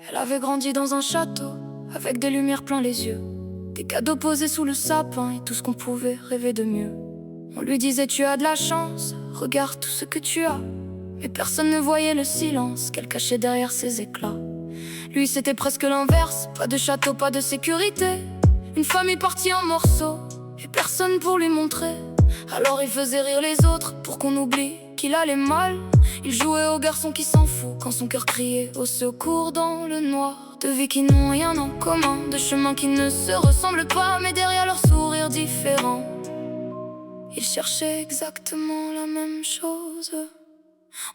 Elle avait grandi dans un château, avec des lumières plein les yeux, des cadeaux posés sous le sapin et tout ce qu'on pouvait rêver de mieux. On lui disait tu as de la chance, regarde tout ce que tu as. Mais personne ne voyait le silence qu'elle cachait derrière ses éclats. Lui c'était presque l'inverse, pas de château, pas de sécurité. Une famille partie en morceaux, et personne pour lui montrer. Alors il faisait rire les autres pour qu'on oublie qu'il allait mal. Il jouait au garçon qui s'en fout quand son cœur criait au secours dans le noir. De vies qui n'ont rien en commun, de chemins qui ne se ressemblent pas, mais derrière leur sourire différent, ils cherchaient exactement la même chose.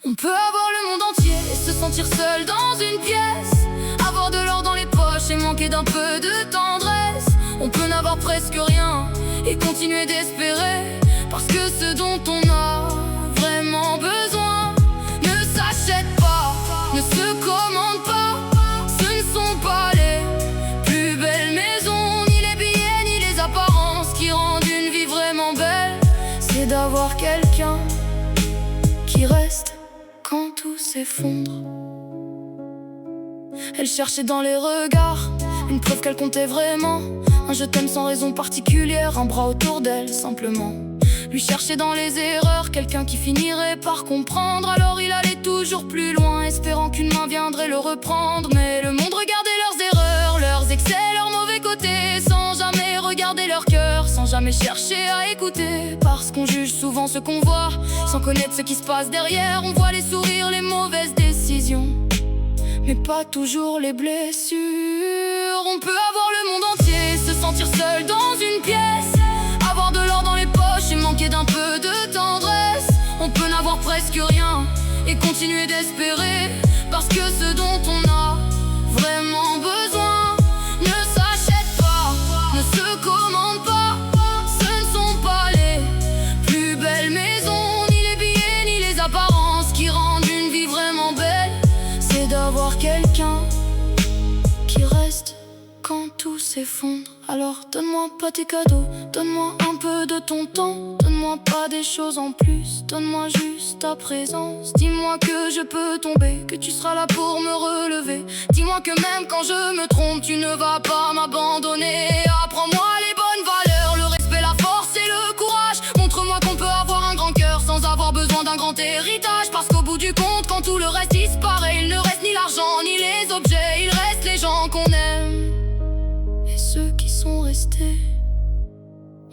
On peut avoir le monde entier et se sentir seul dans une pièce, avoir de l'or dans les poches et manquer d'un peu de tendresse. On peut n'avoir presque rien et continuer d'espérer, parce que ce dont on a vraiment besoin ne s'achète pas, ne se commande pas. Ce ne sont pas les plus belles maisons, ni les billets, ni les apparences qui rendent une vie vraiment belle. C'est d'avoir quelqu'un qui reste quand tout s'effondre. Elle cherchait dans les regards une preuve qu'elle comptait vraiment, un je t'aime sans raison particulière, un bras autour d'elle simplement. Lui chercher dans les erreurs quelqu'un qui finirait par comprendre. Alors il allait toujours plus loin, espérant qu'une main viendrait le reprendre. Mais le monde regardait leurs erreurs, leurs excès, leurs mauvais côtés, sans jamais regarder leur cœur, sans jamais chercher à écouter. Parce qu'on juge souvent ce qu'on voit, sans connaître ce qui se passe derrière. On voit les sourires, les mauvaises décisions, mais pas toujours les blessures. On peut avoir le monde entier, se sentir seul dans une pièce, avoir de l'or dans les poches et manquer d'un peu de tendresse. On peut n'avoir presque rien et continuer d'espérer, parce que ce dont on a vraiment besoin ne s'achète pas, ne se commande pas. Ce ne sont pas les plus belles maisons, ni les billets, ni les apparences qui rendent une vie vraiment belle. C'est d'avoir quelqu'un qui reste quand tout s'effondre. Alors donne-moi pas tes cadeaux, donne-moi un peu de ton temps, donne-moi pas des choses en plus, donne-moi juste ta présence. Dis-moi que je peux tomber, que tu seras là pour me relever. Dis-moi que même quand je me trompe, tu ne vas pas m'abandonner. Apprends-moi les bonnes valeurs, le respect, la force et le courage. Montre-moi qu'on peut avoir un grand cœur sans avoir besoin d'un grand héritage. Parce qu'au bout du compte, quand tout le reste disparaît, il ne reste ni l'argent ni les objets, il reste les gens qu'on aime et ceux qui sont restés.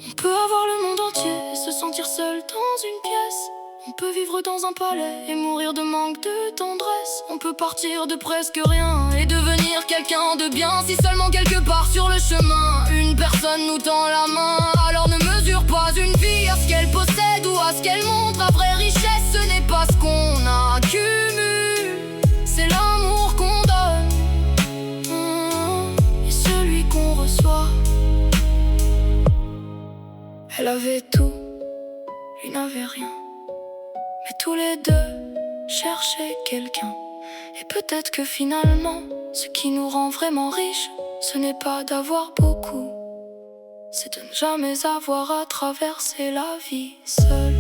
On peut avoir le monde entier et se sentir seul dans une pièce. On peut vivre dans un palais et mourir de manque de tendresse. On peut partir de presque rien et devenir quelqu'un de bien, si seulement quelque part sur le chemin une personne nous tend la main. Alors ne mesure pas une vie à ce qu'elle possède ou à ce qu'elle montre. La vraie richesse, ce n'est pas ce qu'on accumule, c'est l'amour qu'on donne et celui qu'on reçoit. Elle avait tout, lui n'avait rien, mais tous les deux cherchaient quelqu'un. Et peut-être que finalement, ce qui nous rend vraiment riches, ce n'est pas d'avoir beaucoup, c'est de ne jamais avoir à traverser la vie seul.